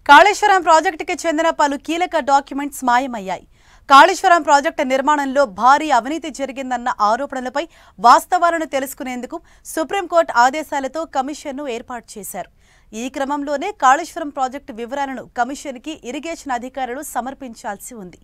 కాళేశ్వరం ప్రాజెక్టుకి చెందిన పలు కీలక డాక్యుమెంట్స్ మాయమయ్యాయి. కాళేశ్వరం ప్రాజెక్టు నిర్మాణంలో భారీ అవినీతి జరిగిందన్న ఆరోపణలపై వాస్తవాలను తెలుసుకునేందుకు సుప్రీంకోర్టు ఆదేశాలతో కమిషన్ను ఏర్పాటు చేశారు. ఈ క్రమంలోనే కాళేశ్వరం ప్రాజెక్టు వివరాలను కమిషన్కి ఇరిగేషన్ అధికారులు సమర్పించాల్సి ఉంది.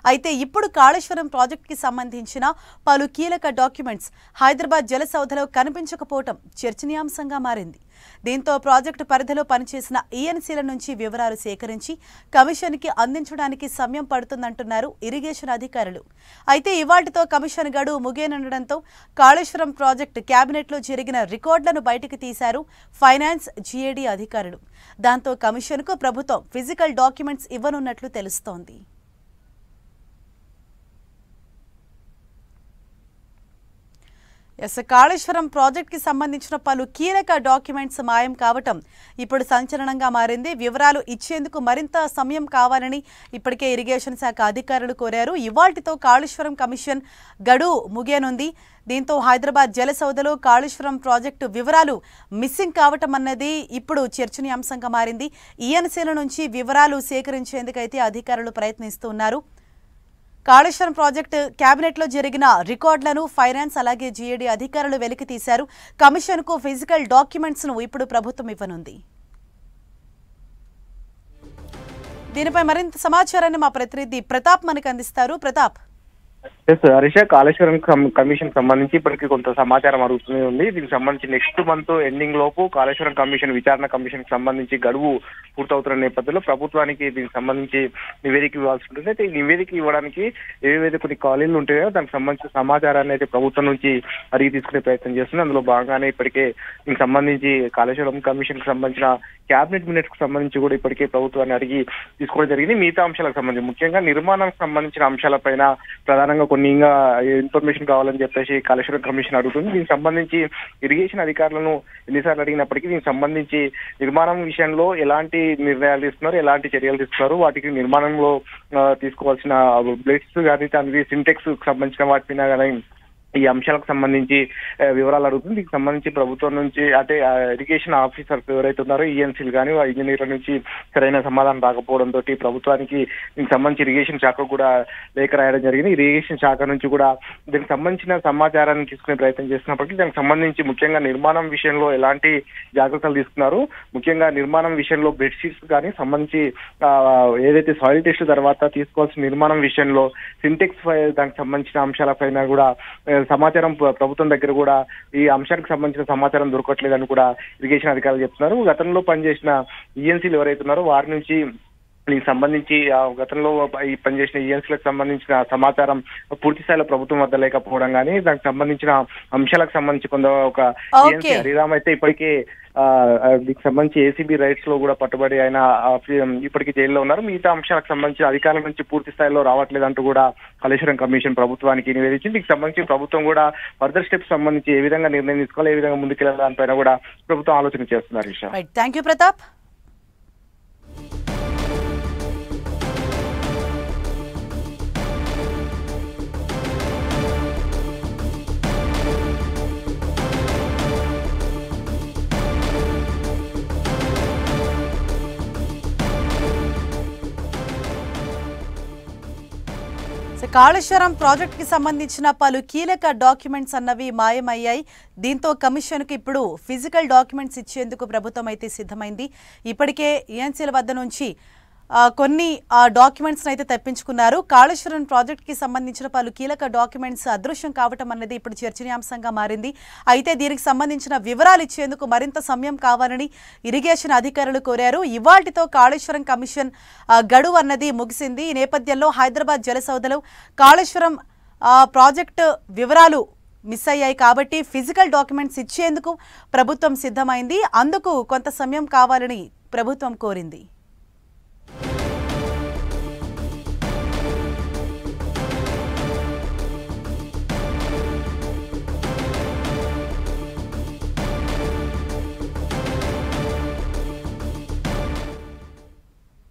అయితే ఇప్పుడు కాళేశ్వరం ప్రాజెక్టుకి సంబంధించిన పలు కీలక డాక్యుమెంట్స్ హైదరాబాద్ జలసౌధలో కనిపించకపోవడం చర్చనీయాంశంగా మారింది. దీంతో ప్రాజెక్టు పరిధిలో పనిచేసిన ఈఎన్సీల నుంచి వివరాలు సేకరించి కమిషన్కి అందించడానికి సమయం పడుతుందంటున్నారు ఇరిగేషన్ అధికారులు. అయితే ఇవాళ్టితో కమిషన్ గడువు ముగియనుండడంతో కాళేశ్వరం ప్రాజెక్టు కేబినెట్లో జరిగిన రికార్డులను బయటకు తీశారు ఫైనాన్స్ జీఏడీ అధికారులు. దాంతో కమిషన్కు ప్రభుత్వం ఫిజికల్ డాక్యుమెంట్స్ ఇవ్వనున్నట్లు తెలుస్తోంది. కాళేశ్వరం ప్రాజెక్టుకి సంబంధించిన పలు కీలక డాక్యుమెంట్స్ మాయం కావటం ఇప్పుడు సంచలనంగా మారింది. వివరాలు ఇచ్చేందుకు మరింత సమయం కావాలని ఇప్పటికే ఇరిగేషన్ శాఖ అధికారులు కోరారు. ఇవాళ్టితో కాళేశ్వరం కమిషన్ గడువు ముగియనుంది. దీంతో హైదరాబాద్ జలసౌధలో కాళేశ్వరం ప్రాజెక్టు వివరాలు మిస్సింగ్ కావటం అన్నది ఇప్పుడు చర్చనీయాంశంగా మారింది. ఈఎన్సీల నుంచి వివరాలు సేకరించేందుకైతే అధికారులు ప్రయత్నిస్తున్నారు. కాళేశ్వరం ప్రాజెక్టు కేబినెట్లో జరిగిన రికార్డులను ఫైనాన్స్ అలాగే జీఏడీ అధికారులు వెలికి తీశారు. కమిషన్కు ఫిజికల్ డాక్యుమెంట్స్ను ఇప్పుడు ప్రభుత్వం ఇవ్వనుంది. దీనిపై మరింత సమాచారాన్ని మా ప్రతినిధి ప్రతాప్ మనకు అందిస్తారు. ప్రతాప్. హరీష, కాళేశ్వరం కమిషన్ సంబంధించి ఇప్పటికీ కొంత సమాచారం అడుగుతూనే ఉంది. దీనికి సంబంధించి నెక్స్ట్ మంత్ ఎండింగ్ లోపు కాళేశ్వరం కమిషన్ విచారణ కమిషన్ కి సంబంధించి గడువు పూర్తవుతున్న నేపథ్యంలో ప్రభుత్వానికి దీనికి సంబంధించి నివేదిక ఇవ్వాల్సి ఉంటుంది. అయితే ఈ నివేదిక ఇవ్వడానికి ఏవైతే కొన్ని ఖాళీలు ఉంటాయో దానికి సంబంధించిన సమాచారాన్ని అయితే ప్రభుత్వం నుంచి అడిగి తీసుకునే ప్రయత్నం చేస్తుంది. అందులో భాగంగానే ఇప్పటికే దీనికి సంబంధించి కాళేశ్వరం కమిషన్ కి సంబంధించిన క్యాబినెట్ మినిట్స్ కు సంబంధించి కూడా ఇప్పటికే ప్రభుత్వాన్ని అడిగి తీసుకోవడం జరిగింది. మిగతా అంశాలకు సంబంధించి ముఖ్యంగా నిర్మాణానికి సంబంధించిన అంశాలపైన ప్రధానంగా కొన్ని ఇంకా ఇన్ఫర్మేషన్ కావాలని చెప్పేసి కాళేశ్వరం కమిషన్ అడుగుతుంది. దీనికి సంబంధించి ఇరిగేషన్ అధికారులను ఎన్నిసార్లు అడిగినప్పటికీ దీనికి సంబంధించి నిర్మాణం విషయంలో ఎలాంటి నిర్ణయాలు తీసుకున్నారు, ఎలాంటి చర్యలు తీసుకున్నారు, వాటికి నిర్మాణంలో తీసుకోవాల్సిన బ్లెడ్స్ కానీ సింటెక్స్ సంబంధించిన వాటిపైన కానీ ఈ అంశాలకు సంబంధించి వివరాలు అడుగుతుంది. దీనికి సంబంధించి ప్రభుత్వం నుంచి అంటే ఇరిగేషన్ ఆఫీసర్స్ ఎవరైతే ఉన్నారో ఈఎన్సీలు కానీ ఇంజనీర్ల నుంచి సరైన సమాధానం రాకపోవడంతో ప్రభుత్వానికి దీనికి సంబంధించి ఇరిగేషన్ శాఖ కూడా లేఖ రాయడం జరిగింది. ఇరిగేషన్ శాఖ నుంచి కూడా దీనికి సంబంధించిన సమాచారాన్ని తీసుకునే ప్రయత్నం చేస్తున్నప్పటికీ దానికి సంబంధించి ముఖ్యంగా నిర్మాణం విషయంలో ఎలాంటి జాగ్రత్తలు తీసుకున్నారు, ముఖ్యంగా నిర్మాణం విషయంలో బెడ్షీట్స్ కానీ సంబంధించి ఏదైతే సాయిల్ టెస్ట్ తర్వాత తీసుకోవాల్సిన నిర్మాణం విషయంలో సింటెక్స్ దానికి సంబంధించిన అంశాలపైన కూడా సమాచారం ప్రభుత్వం దగ్గర కూడా ఈ అంశానికి సంబంధించిన సమాచారం దొరకట్లేదని కూడా ఇరిగేషన్ అధికారులు చెప్తున్నారు. గతంలో పనిచేసిన ఈఎన్సీలు ఎవరైతే ఉన్నారో వారి నుంచి దీనికి సంబంధించి గతంలో పనిచేసిన ఈఎన్సీలకు సంబంధించిన సమాచారం పూర్తి స్థాయిలో ప్రభుత్వం వద్ద లేకపోవడం కానీ దానికి సంబంధించిన అంశాలకు సంబంధించి కొంత ఒక ఈఎన్సీ హరిరామ్ అయితే ఇప్పటికే దీనికి సంబంధించి ఏసీబీ రైట్స్ లో కూడా పట్టుబడి ఆయన ఇప్పటికీ జైల్లో ఉన్నారు. మిగతా అంశాలకు సంబంధించి అధికారుల నుంచి పూర్తి స్థాయిలో రావట్లేదంటూ కూడా కాళేశ్వరం కమిషన్ ప్రభుత్వానికి నివేదించింది. దీనికి సంబంధించి ప్రభుత్వం కూడా ఫర్దర్ స్టెప్స్ సంబంధించి ఏ విధంగా నిర్ణయం తీసుకోవాలి, ఏ విధంగా ముందుకెళ్లాలి దానిపైన కూడా ప్రభుత్వం ఆలోచన చేస్తున్నారు. Thank you Pratap. కాళేశ్వరం ప్రాజెక్టుకి సంబంధించిన పలు కీలక డాక్యుమెంట్స్ అన్నవి మాయమయ్యాయి. దీంతో కమిషన్కు ఇప్పుడు ఫిజికల్ డాక్యుమెంట్స్ ఇచ్చేందుకు ప్రభుత్వం అయితే సిద్ధమైంది. ఇప్పటికే ఈఎన్సీల వద్ద నుంచి కొన్ని డాక్యుమెంట్స్ అయితే తెప్పించుకున్నారు. కాళేశ్వరం ప్రాజెక్టుకి సంబంధించిన పలు కీలక డాక్యుమెంట్స్ అదృశ్యం కావటం అన్నది ఇప్పుడు చర్చనీయాంశంగా మారింది. అయితే దీనికి సంబంధించిన వివరాలు ఇచ్చేందుకు మరింత సమయం కావాలని ఇరిగేషన్ అధికారులు కోరారు. ఇవాళ్టితో కాళేశ్వరం కమిషన్ గడువు అన్నది ముగిసింది. ఈ నేపథ్యంలో హైదరాబాద్ జలసౌధలో కాళేశ్వరం ప్రాజెక్టు వివరాలు మిస్ అయ్యాయి కాబట్టి ఫిజికల్ డాక్యుమెంట్స్ ఇచ్చేందుకు ప్రభుత్వం సిద్ధమైంది. అందుకు కొంత సమయం కావాలని ప్రభుత్వం కోరింది.